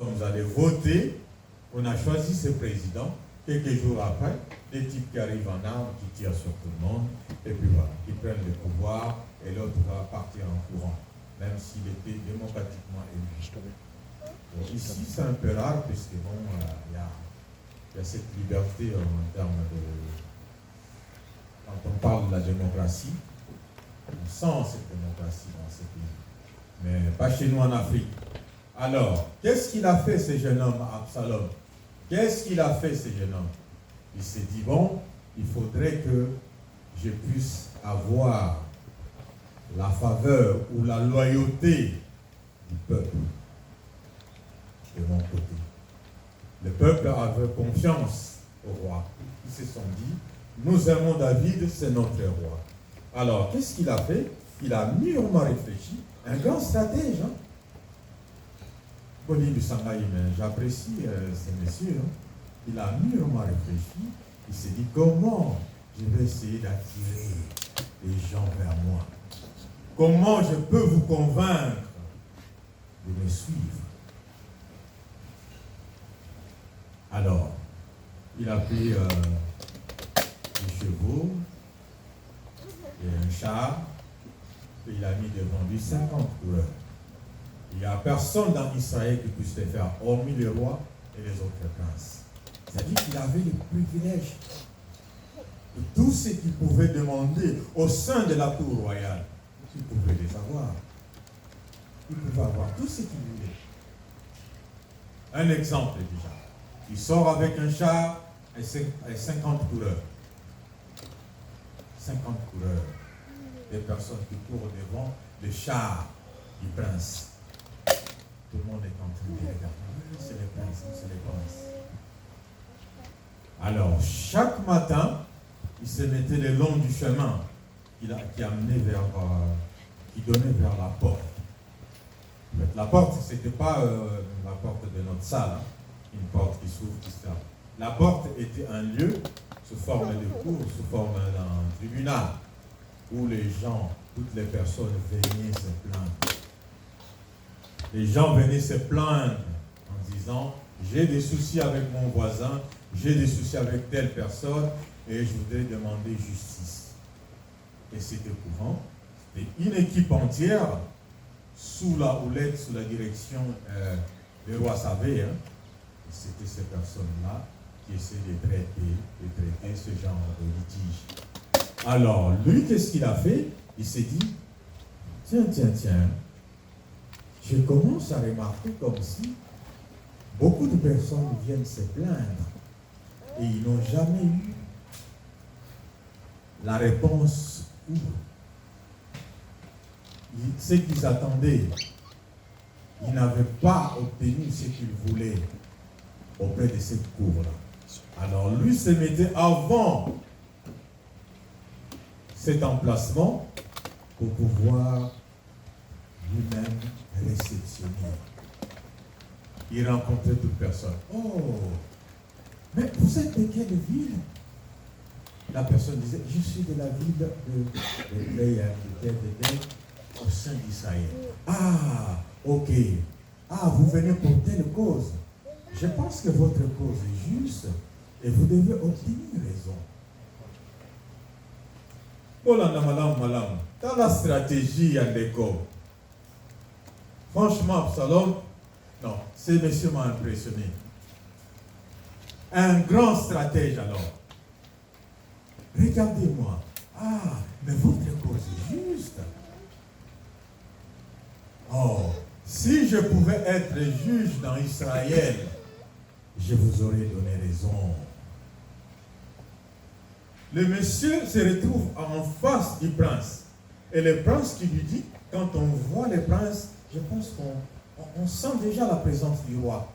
sommes allés voter, on a choisi ce président. Quelques jours après, des types qui arrivent en armes, qui tirent sur tout le monde, et puis voilà, qui prennent le pouvoir, et l'autre va partir en courant, même s'il était démocratiquement élu. Donc ici, c'est un peu rare, puisque bon, il y a cette liberté en termes de... Quand on parle de la démocratie, on sent cette démocratie dans ce pays, mais pas chez nous en Afrique. Alors, qu'est-ce qu'il a fait ce jeune homme, Absalom? Qu'est-ce qu'il a fait ce jeune homme? Il s'est dit, bon, il faudrait que je puisse avoir la faveur ou la loyauté du peuple de mon côté. Le peuple avait confiance au roi. Ils se sont dit, nous aimons David, c'est notre roi. Alors, qu'est-ce qu'il a fait? Il a mûrement réfléchi, un grand stratège. Hein? J'apprécie ces messieurs. Hein? Il a mûrement réfléchi. Il s'est dit, comment je vais essayer d'attirer les gens vers moi? Comment je peux vous convaincre de me suivre? Alors, il a pris des chevaux et un char, et il a mis devant lui 50 coureurs. Il n'y a personne dans Israël qui puisse les faire, hormis les rois et les autres princes. C'est-à-dire qu'il avait le privilège de tout ce qu'il pouvait demander au sein de la cour royale. Il pouvait les avoir. Il pouvait avoir tout ce qu'il voulait. Un exemple déjà. Il sort avec un char et 50 coureurs. 50 coureurs. Des personnes qui courent devant le char du prince. Tout le monde est en train de regarder. C'est les princes, c'est les princes. Alors, chaque matin, il se mettait le long du chemin qui amenait vers, qui donnait vers la porte. La porte, ce n'était pas la porte de notre salle, hein, une porte qui s'ouvre, qui se ferme. La porte était un lieu sous forme de cour, sous forme d'un tribunal, où les gens, toutes les personnes venaient se plaindre. Les gens venaient se plaindre en disant, j'ai des soucis avec mon voisin, j'ai des soucis avec telle personne, et je voudrais demander justice. Et c'était courant. C'était une équipe entière, sous la houlette, sous la direction, le roi savait, hein, c'était ces personnes-là qui essayaient de traiter ce genre de litige. Alors, lui, qu'est-ce qu'il a fait? Il s'est dit, tiens, je commence à remarquer comme si beaucoup de personnes viennent se plaindre et ils n'ont jamais eu la réponse où ce qu'ils attendaient. Ils n'avaient pas obtenu ce qu'ils voulaient auprès de cette cour-là. Alors lui se mettait avant cet emplacement pour pouvoir lui-même réceptionner. Il rencontrait toute personne. Oh, mais vous êtes de quelle ville? La personne disait, je suis de la ville de au sein d'Israël. Ah, ok. Ah, vous venez pour telle cause. Je pense que votre cause est juste et vous devez obtenir raison. Dans la stratégie, franchement, Absalom, non, ces messieurs m'ont impressionné. Un grand stratège alors. Regardez-moi. Ah, mais votre cause est juste. Oh, si je pouvais être juge dans Israël, je vous aurais donné raison. Le monsieur se retrouve en face du prince. Et le prince qui lui dit, quand on voit le prince, je pense qu'on sent déjà la présence du roi.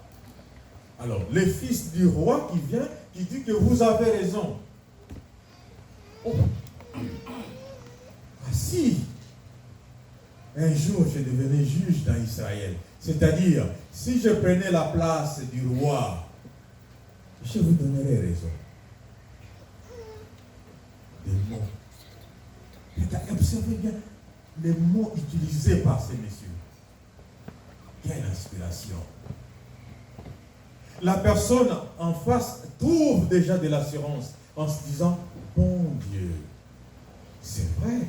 Alors, le fils du roi qui vient, qui dit que vous avez raison. Oh. Ah si, un jour je devenais juge dans Israël, c'est-à-dire, si je prenais la place du roi, je vous donnerais raison. Des mots. Observez bien les mots utilisés par ces messieurs. Quelle inspiration. la personne en face trouve déjà de l'assurance en se disant, bon Dieu, c'est vrai,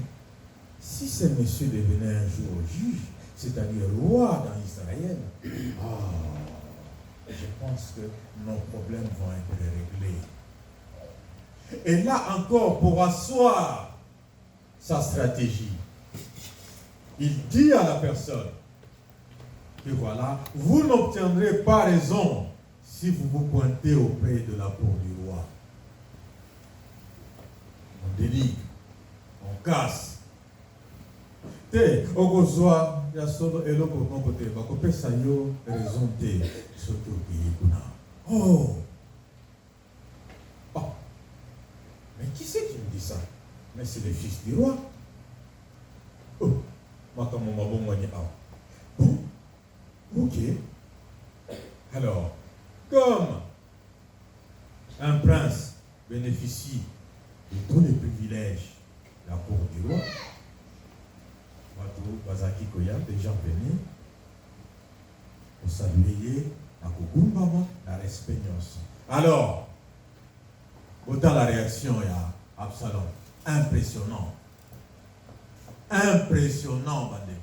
si ce monsieur devenait un jour juge, c'est-à-dire roi dans Israël, je pense que nos problèmes vont être réglés. Et là encore, pour asseoir sa stratégie, il dit à la personne que voilà, vous n'obtiendrez pas raison si vous vous pointez auprès de la cour du roi. On délivre, on casse. Te, okozwa, ya solo eloko moko te, bakopesa yo raison te, soki okiyi kuna. Oh! Oh! Mais qui c'est qui me dit ça? Mais c'est le fils du roi. Oh! Makambo mabongwani awa. Bon? Ok. Alors, comme un prince bénéficie de tous les privilèges de la cour du roi, Bazaki Koya, des gens venus pour saluer à Kogumbama, la respect. Alors, autant la réaction il y a Absalom, impressionnant. Impressionnant, Bandé.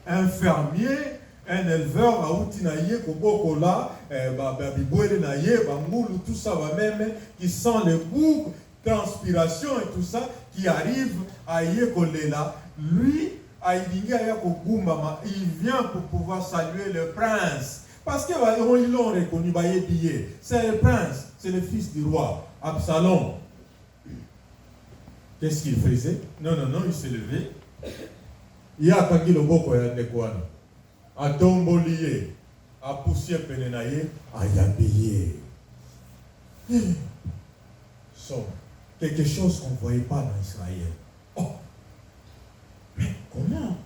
Un fermier, un éleveur, à Outinaye, Kobokola, Babibouele Naye, Bamoulou, tout ça va même, qui sent le goût, transpiration et tout ça, qui arrive à Yekolela. Lui, il vient pour pouvoir saluer le prince. Parce qu'ils l'ont reconnu, c'est le prince, c'est le fils du roi, Absalom. Qu'est-ce qu'il faisait? Non, il s'est levé. Il y a Kangi Loboko et Adekwana. A Tombolié, a poussé Penenaye, a Yabillé. Quelque chose qu'on ne voyait pas dans Israël. Oh! Mais comment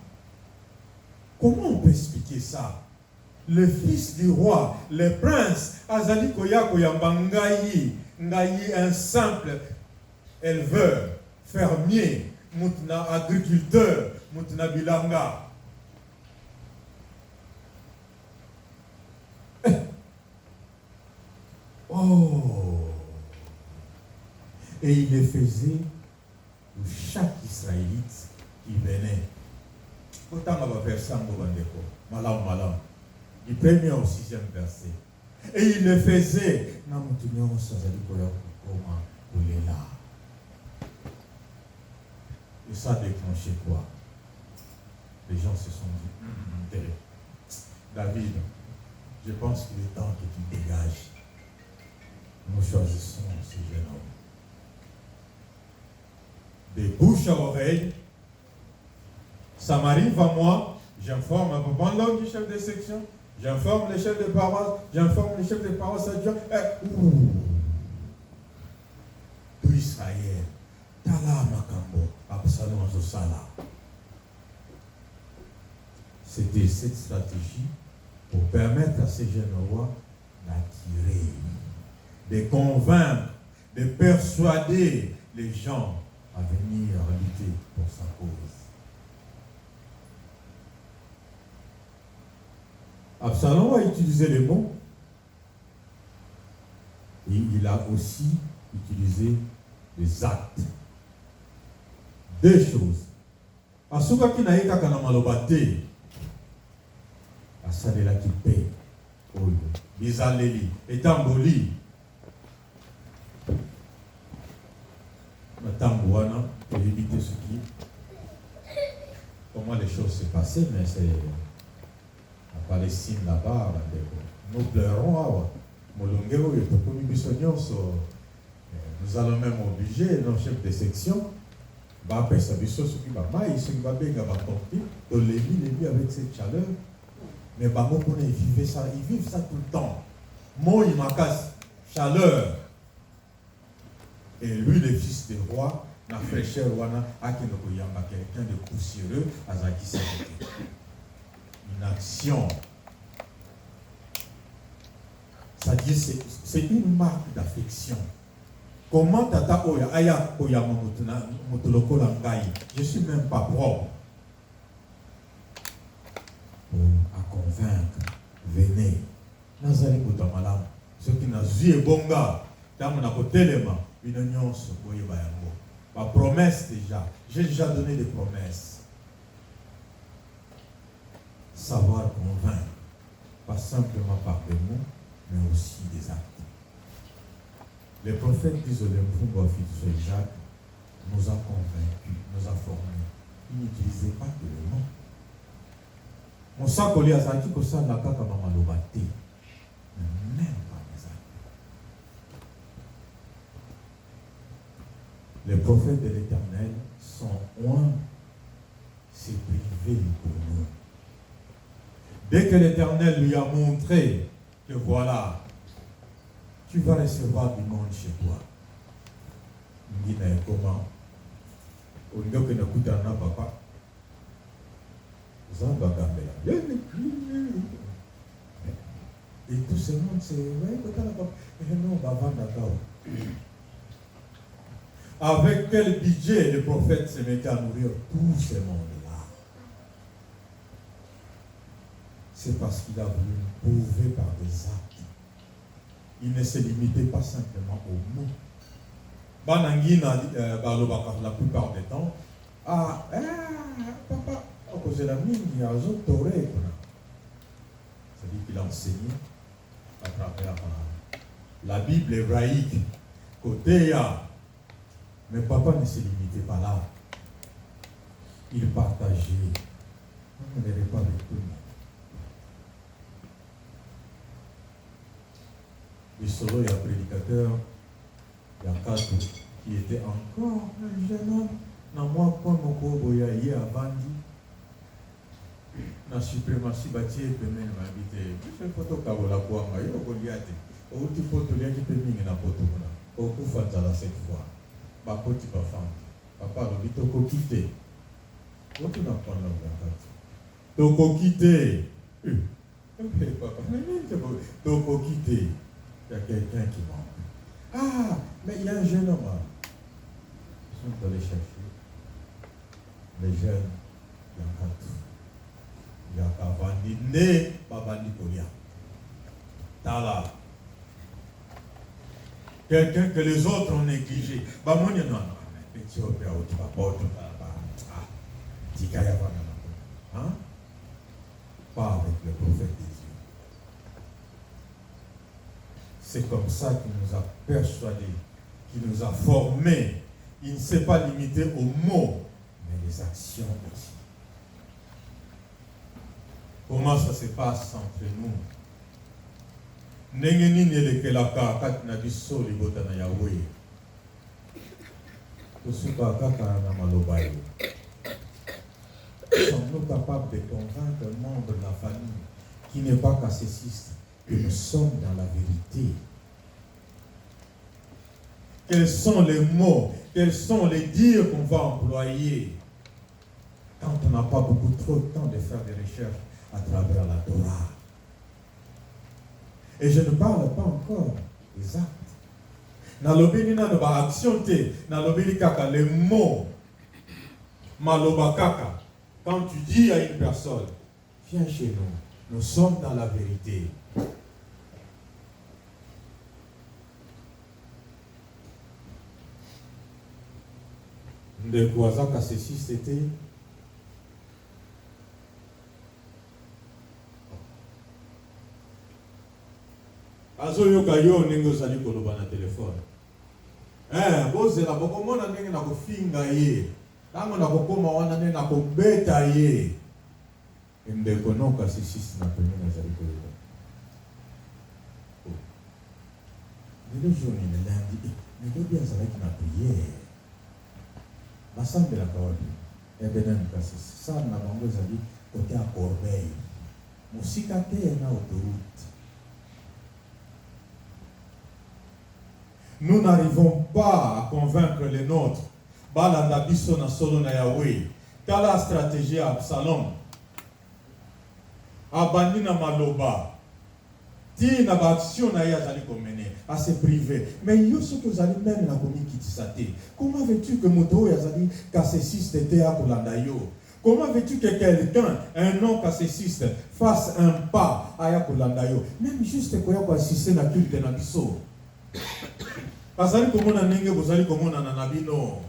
on peut expliquer ça? Le fils du roi, le prince, Azali Koya Koyambangayi, Ngayi, un simple éleveur, fermier, Moutna agriculteur, Moutna Bilanga. Oh! Et il le faisait pour chaque Israélite qui venait. Autant on va faire ça, malam. Du premier au 6e verset. Et il le faisait. Et ça a déclenché quoi? Les gens se sont dit, David, je pense qu'il est temps que tu dégages. Nous choisissons ce jeune homme. De bouche à oreille, ça m'arrive à moi, j'informe un papa l'homme du chef de section, j'informe les chefs de paroisse, j'informe les chefs de paroisse adjoints. Tout Israël, Tala Makambo, Absalom Zosala. C'était cette stratégie pour permettre à ces jeunes rois d'attirer, de convaincre, de persuader les gens à venir lutter pour sa cause. Absalom a utilisé les mots et il a aussi utilisé les actes. Deux choses. Asuka kinaika kana malobate asalela kipe oyo bizaleli etamboli Matambouana pour éviter ce qui. Comment les choses se passaient, mais c'est en Palestine là-bas. Nous pleurons. Nous allons même obliger nos chefs de section. Avec cette chaleur. Mais ils vivent ça tout le temps. Moi, il m'a cassé chaleur. Et lui, le fils du roi, la fraîcheur, quelqu'un de poussiéreux, une action. C'est-à-dire, c'est une marque d'affection. Comment tata oya aya oya motoloko langai? Je suis même pas propre. À convaincre venez. Nazali Koutamalam. Ce qui n'a vu bonga. Dans mon apotelema. Une union se voyait bayango. Ma promesse déjà. J'ai déjà donné des promesses. Savoir convaincre. Pas simplement par des mots, mais aussi des actes. Les prophètes disent au Lemfumbo fils Jacques nous a convaincus, nous a formés. Ils n'utilisaient pas que le nom. Mon sac au lia zaki ko sa la kaka mama lobate. Même pas les actes. Les prophètes de l'Éternel sont loin, c'est privé pour nous. Dès que l'Éternel lui a montré que voilà, tu vas recevoir du monde chez toi. Il dit, mais comment? On dit que nous écoutons papa. Et tout ce monde, c'est avec quel budget le prophète se mettait à nourrir tout ce monde-là? C'est parce qu'il a voulu prouver par des actes. Il ne se limitait pas simplement aux mots. Banangina, la plupart des temps, papa, à cause de la mine, il y a un autre toré. C'est-à-dire qu'il a enseigné à travers la Bible hébraïque, côté A. Mais papa ne se limitait pas là. Il partageait. On ne pas avec tout le monde. Et solo, il y a un prédicateur, il y a 4 qui était encore un jeune homme. Dans moi, quand mon corps y a vendu, la suprématie bâtie et puis même habité. Je fais photo kabola pour moi, il y a un goliath. Au petit photo, il y a un peu de na photo. Au coup, il faut cette fois. Bah, quand tu vas faire, papa, le vite au quitter. Quand tu n'as pas l'homme, donc quitter. Papa, donc quitter. Il y a quelqu'un qui manque. Ah, mais il y a un jeune homme. Ils sont allés chercher. Les jeunes, il y a 4. Il y a Kavandi, né, Babandi Kolia. Tala. Quelqu'un que les autres ont négligé. Bah, moi, non, non, mais petit opéra, tu vas pas, hein? Pas avec le prophète des yeux. C'est comme ça qu'il nous a persuadés, qu'il nous a formés. Il ne s'est pas limité aux mots, mais les actions aussi. Comment ça se passe entre nous? Nengeni nelekelaka katina biso libota na Yahweh. Tosuka kaka na malobayo. Sommes-nous capables de convaincre un membre de la famille qui n'est pas cassessiste que nous sommes dans la vérité? Quels sont les mots, quels sont les dires qu'on va employer quand on n'a pas beaucoup trop de temps de faire des recherches à travers la Torah? Et je ne parle pas encore des actes. Nalobini na ba action te, nalobini kaka les mots. Maloba kaka. Quand tu dis à une personne, viens chez nous, nous sommes dans la vérité. De Kouazak à ceci, c'était azoyoka yo ndenge ozali koloba na telefone. Bozela bokomona ndenge na kofinga ye. Tango na kokoma wana ndenge na kobeta ye. Ndeko noka ceci na pembe na zali koloba. Le jour ni lundi, mais le bien avec na prière. Basambela kawabi. Ebenen kasi ça na bango zali côté à Corbeil. Musika te na autoroute. Nous n'arrivons pas à convaincre les nôtres. Balanda biso na solo na Yahweh. Tala stratégie à Absalom. Abandi na maloba. Ti na ba action na ya zali komene. À se priver. Mais yo soki ozali même na komi kitisate. Comment veux-tu que moto ya zali kasesiste te akolanda yo? Comment veux-tu que quelqu'un, un homme cassessiste, fasse un pas à Yakolandayo? Même juste pour y assister à la culte de Nabiso. Parce que comme on a n'engé, vous allez comme on a Nabino.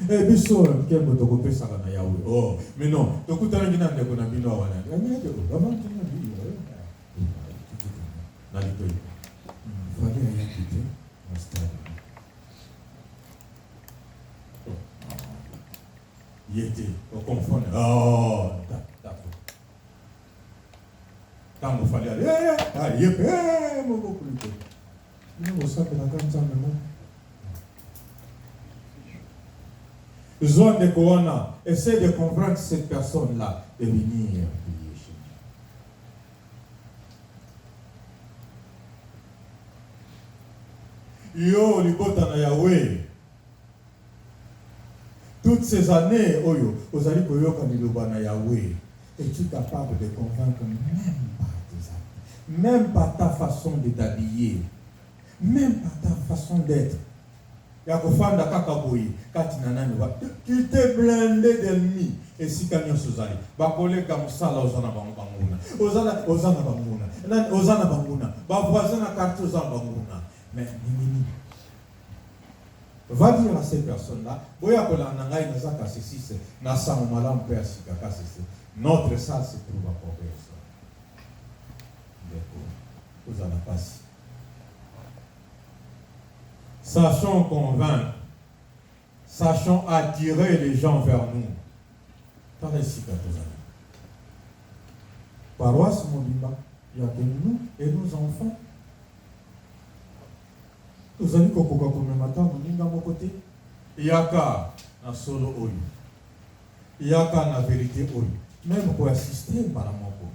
Eh biso, quel beau toko pesa na Yahweh. Oh, mais non, toko tangi na ndeko na bino wana. Ngani yake, avant tu na bino. Na lito. Fallait rien quitter. Il était au confond. Oh, d'accord. Quand il fallait aller, il y a beaucoup plus. Il nous a fait la grande salle. Zone de Koana, essaie de convaincre cette personne-là de venir prier chez nous. Yo, libota na Yahweh. Toutes ces années, Oyo, vous allez koyoka liloba na Yahweh. Es-tu capable de convaincre même pas tes amis, même pas ta façon de t'habiller, même pas ta façon d'être? Yakofanda kakaboyi, katinanani wa, qui t'est blindé d'ennemis. Et si kanyo sozali, bakole kamusala ozana banguna, ozana banguna, ba voisin na quartier ozana banguna. Mais nini? Va dire à ces personnes-là, boya kola nangai nazaka sesise, nasa malam père sikaka sesise. Notre salle se trouve à Port-Bertha. D'accord. Vous allez passer. Sachons convaincre, sachons attirer les gens vers nous. Par ici, paroisse Mobimba, il y a que nous et nos enfants. Vous allez kokoka comme matin, nous sommes à mon côté. Il y a qu'à na solo oyo. Il y a qu'à na vérité oyo. Même pour assister par la moko.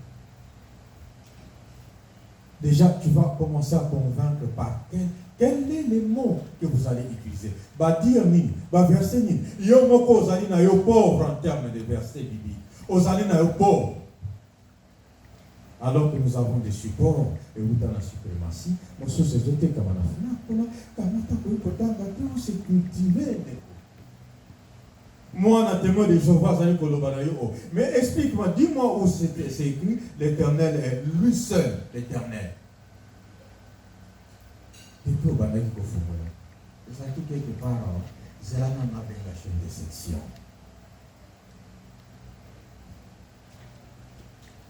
Déjà, tu vas commencer à convaincre par quel est le mot que vous allez utiliser. Va dire ni, va verser ni. Yo moko ozali na yo pauvre en termes de versets bibliques. Ozali na yo pauvre. Alors que nous avons des supports et nous dans la suprématie, nous sommes jetés comme on se cultiver. Moi, on a témoin de Jéhovah, mais explique-moi, dis-moi où c'est écrit, l'Éternel est lui seul, l'Éternel. Et puis, on va dire qu'il faut voir. Ça dit quelque part, c'est là qu'on a bien la chaîne de section.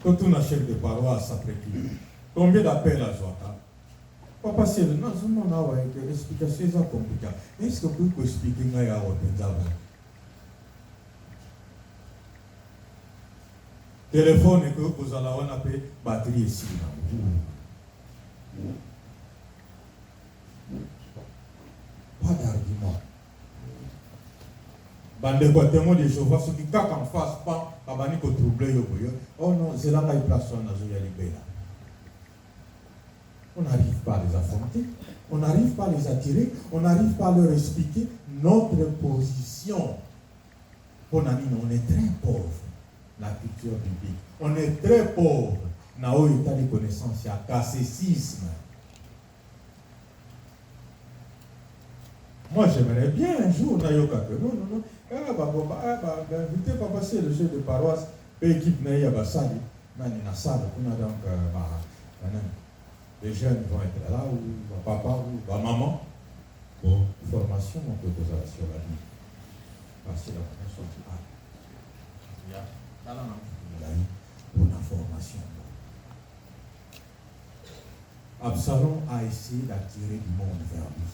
Quand on a chef de paroisse après qui, combien d'appels à Joata? Papa, c'est le nom, on a une explication compliquée. Est-ce que vous pouvez expliquer ce qu'il y a au téléphone et que vous allez avoir une batterie ici. Pas d'argument. Bande quoi témoin de Jéhovah, ceux qui caquent en face, pas abani ko troubler yo. Oh non, c'est là qu'il place son azoya libéra. On n'arrive pas à les affronter, on n'arrive pas à les attirer, on n'arrive pas à leur expliquer notre position. Pour nous, on est très pauvre. La culture biblique. On est très pauvre. Dans l'état de connaissance, il y a cassessisme. Moi, j'aimerais bien un jour, non. Inviter papa, c'est le chef de paroisse, l'équipe n'a pas salle, donc les jeunes vont être là, ou papa, ou maman, pour formation, on peut poser sur la vie. Parce que la formation, pour la formation. Absalom a essayé d'attirer du monde vers lui.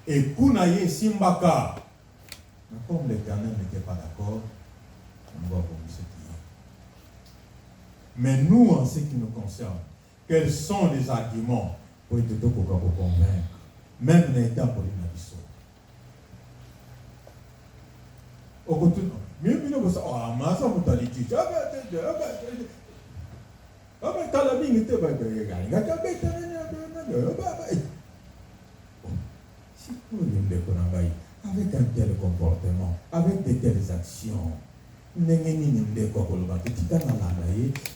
Et Kounaye Simbaka, comme l'Éternel n'était pas d'accord, on va voir ce qui est. Mais nous, en ce qui nous concerne, quels sont les arguments pour être convaincre, même l'État pour les nabissons? Au côté, mais nous sommes en masse, on t'a dit, avec un tel comportement, avec de telles actions,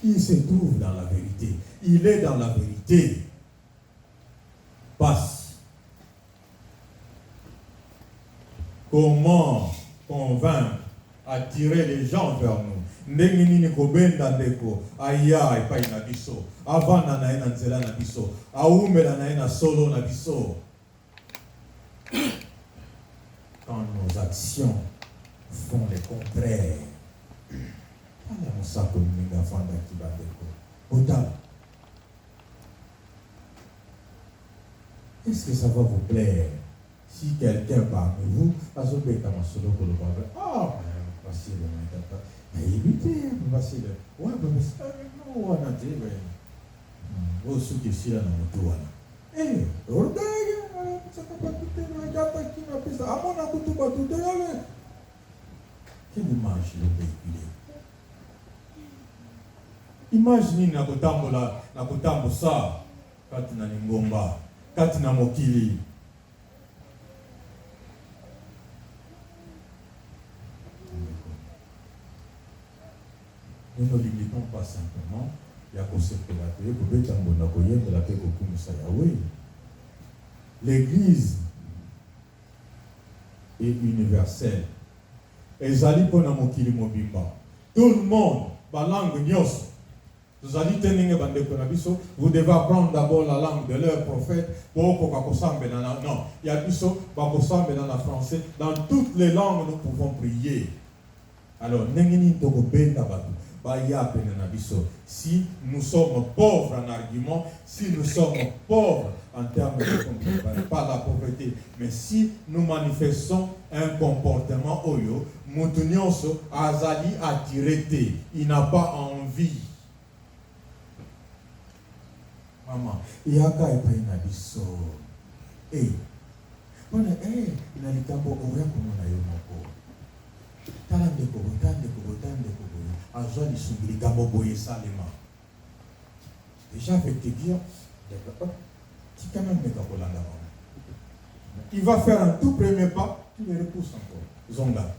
il se trouve dans la vérité. Il est dans la vérité. Passe. comment convaincre, attirer les gens vers nous. Ndenge nini kobenda ndeko aya epai na biso avanda na ye na nzela na biso aumela na ye na solo na biso. Quand nos actions font le contraire, est-ce que ça va vous plaire si quelqu'un parmi vous a sauvé comme un solo pour le voir? Ah, facile, mais évitez, facile. Ouais, mais ça, non, on a dit, mais au sous que si là, on a tout, eh, regarde, ça va pas tout le monde, qui m'a fait ça, à mon avis, tout va tout aller. Quelle image le véhiculé? Imaginez na kutambo sa kati na Lingomba, kati na mokili. Nous ne limitons pas simplement ya kosepela te kobeta mbona koyembela te kokumisa Yahweh. L'église est universelle. Ezali pona mokili mobimba. Tout le monde, ba langue nyos. Vous devez apprendre d'abord la langue de leur prophète pour non, il y a dans la français. Dans toutes les langues, nous pouvons prier. Alors, si nous sommes pauvres en argument, si nous sommes pauvres en termes de pas la pauvreté, mais si nous manifestons un comportement oyo, Moutounionso azali attiré, il n'a pas envie. Maman, il y a qu'à être une abisso. Eh, on a il a les camps au rien comme on a eu mon corps. Talande kobo, Azwa li sungili camps boye salema. Déjà avec te dire, tu quand même mettre au landa. Il va faire un tout premier pas, tu le repousses encore. Zonga.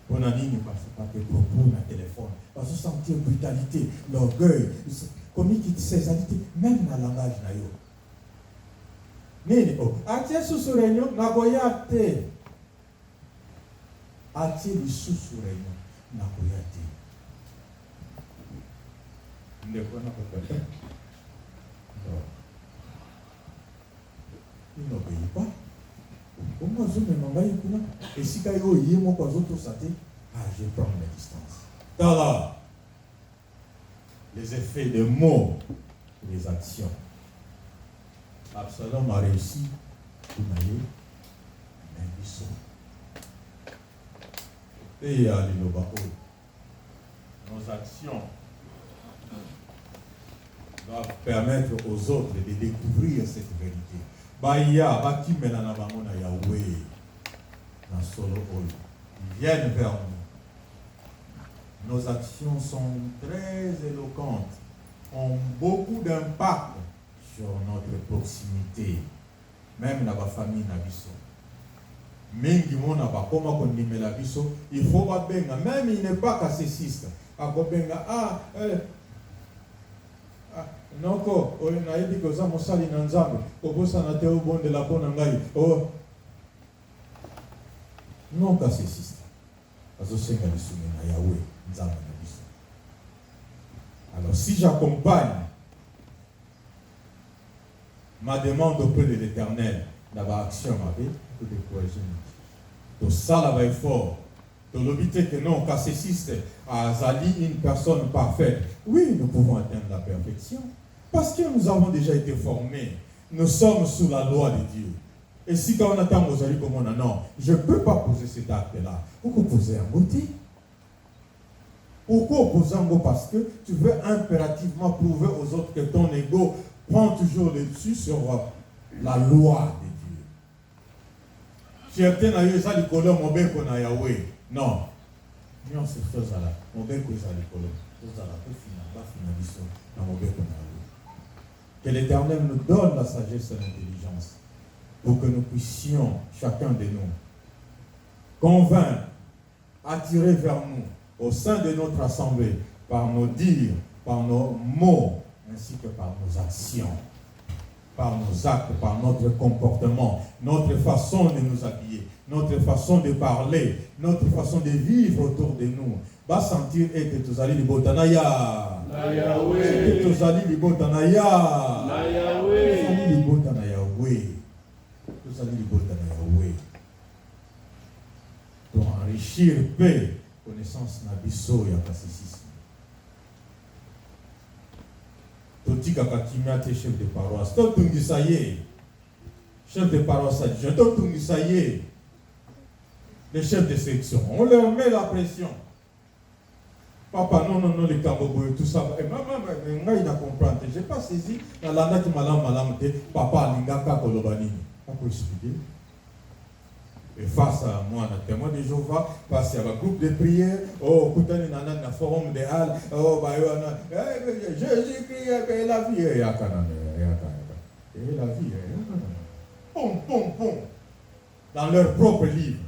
On a dit, parce que propos dans le téléphone, parce que sentir brutalité, l'orgueil, communiquer ses alité, même dans le langage. Mais, atie sous réunion, n'a pas été. Atie le sous réunion, n'a pas été. Ne connaît pas. Il n'obéit pas. Et si je prends mes distances. Voilà les effets des mots et des actions. Absalom a réussi pour m'aller, mais ils sont. Et à nos actions doivent permettre aux autres de découvrir cette vérité. Baya, baki melana bamona Yahweh, na solo oyo. Ils viennent vers nous. Nos actions sont très éloquentes, ont beaucoup d'impact sur notre proximité, même dans la famille Nabiso. Mingi mona ba koma kondimela biso, il faut pas benga, même il n'est pas cassessiste. Akobenga noko oyo nayebi koza mosali na nzambe kobosana te obondela mpona ngai non cassessiste azosenga lisumu na Yahweh nzambe na biso. Alors si j'accompagne ma demande auprès de l'Éternel dans ma action avec tout décourager tout ça là va être fort. De l'obité que non cassessiste azali une personne parfaite. Oui, nous pouvons atteindre la perfection. Parce que nous avons déjà été formés. Nous sommes sous la loi de Dieu. Et si quand on attend aux alliés comme on a, non, je ne peux pas poser cet acte-là. Pourquoi poser un motif? Pourquoi poser un mot? Parce que tu veux impérativement prouver aux autres que ton ego prend toujours le dessus sur la loi de Dieu. Certains n'ont pas dit que mon bec on a Yahweh. Non. Non, c'est ça là. Mon bec on a l'école. C'est ça là. Que l'Éternel nous donne la sagesse et l'intelligence pour que nous puissions, chacun de nous, convaincre, attirer vers nous, au sein de notre assemblée, par nos dires, par nos mots, ainsi que par nos actions. par nos actes, par notre comportement, notre façon de nous habiller, notre façon de parler, notre façon de vivre autour de nous. Va sentir que tu allais les botanaya. Que tu allais les botanaya. Tu allais les botanaya. Tu allais les botanaya. Pour enrichir paix, connaissance nabiso ya kasisisi. Totika katimia te chef de paroisse. Totungisaye. Chef de paroisse adjoint. Totungisaye. Les chefs de section. On leur met la pression. Papa, non, les Kambobo, tout ça. Et maman, il a compris. Je n'ai pas saisi. Dans la date, malam, papa, l'ingaka, kolobani. Comment expliquer? Et face à moi, un témoin de Jéhovah, face à un groupe de prière, oh, écoutez, un forum de Halles, oh, Jésus-Christ, et la vie, et la vie, pom, dans leur propre livre.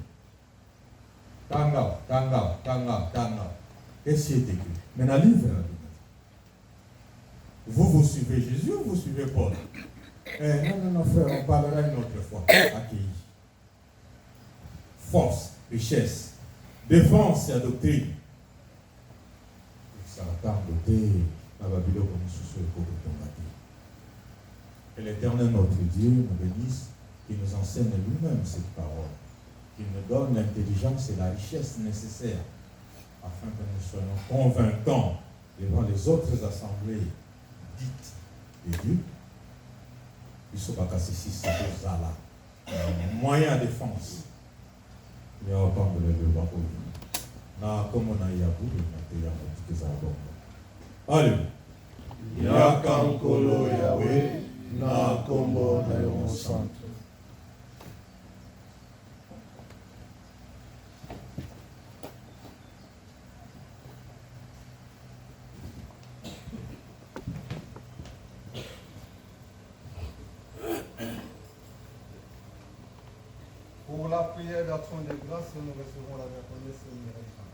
Tanga. Et c'est écrit. Mais dans le livre, vous suivez Jésus ou vous suivez Paul? Non, frère, on parlera une autre fois. Accueilli. Force, richesse, défense et doctrine. Ça attend doté dans la Bible comme sous et l'Éternel notre Dieu nous bénisse, qui nous enseigne lui-même cette parole, qui nous donne l'intelligence et la richesse nécessaires afin que nous soyons convaincants devant les autres assemblées dites de Dieu. Il faut pas casser si c'est là. Moyen de défense. Il y a autant de l'élève à na comme on a eu à bout de la que ça va. Allez. Ya kankolo Yahweh na kombo na yo santo. Pour la prière d'action de grâce, nous recevons la reconnaissance.